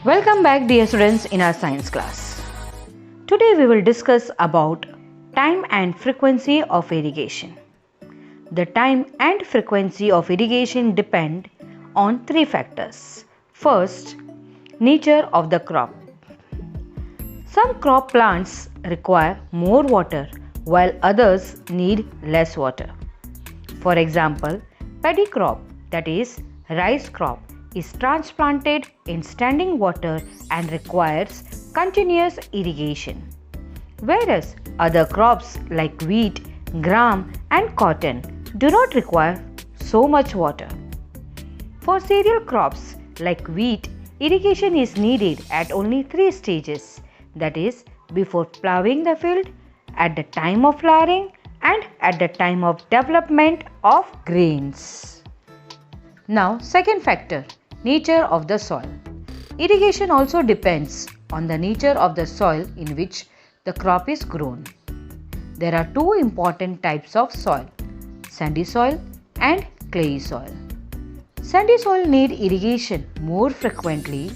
Welcome back, dear students, in our science class. Today we will discuss about time and frequency of irrigation. The time and frequency of irrigation depend on three factors. First, nature of the crop. Some crop plants require more water while others need less water. For example, paddy crop, that is rice crop, is transplanted in standing water and requires continuous irrigation, whereas other crops like wheat, gram and cotton do not require so much water. For cereal crops like wheat, irrigation is needed at only 3 stages, that is before plowing the field, at the time of flowering and at the time of development of grains. Now, second factor, nature of the soil. Irrigation also depends on the nature of the soil in which the crop is grown. There are two important types of soil, sandy soil and clayey soil. Sandy soil needs irrigation more frequently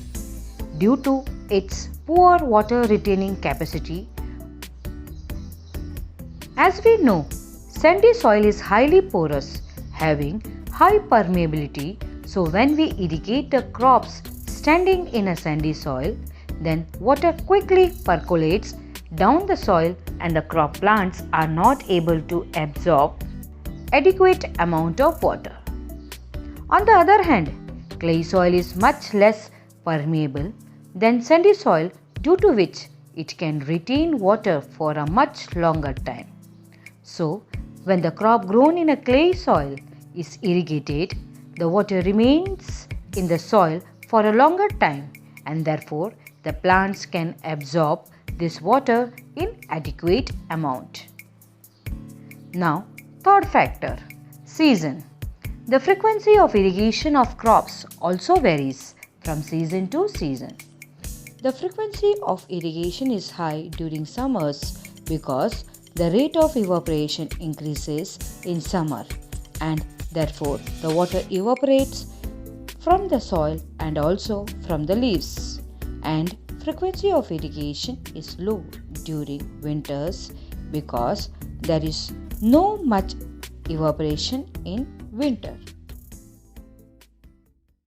due to its poor water retaining capacity. As we know, sandy soil is highly porous, having high permeability, so when we irrigate the crops standing in a sandy soil, then water quickly percolates down the soil and the crop plants are not able to absorb adequate amount of water. On the other hand, clay soil is much less permeable than sandy soil, due to which it can retain water for a much longer time. So, when the crop grown in a clay soil is irrigated, the water remains in the soil for a longer time and therefore the plants can absorb this water in adequate amount. Now, third factor, season. The frequency of irrigation of crops also varies from season to season. The frequency of irrigation is high during summers because the rate of evaporation increases in summer and therefore the water evaporates from the soil and also from the leaves, and frequency of irrigation is low during winters because there is no much evaporation in winter.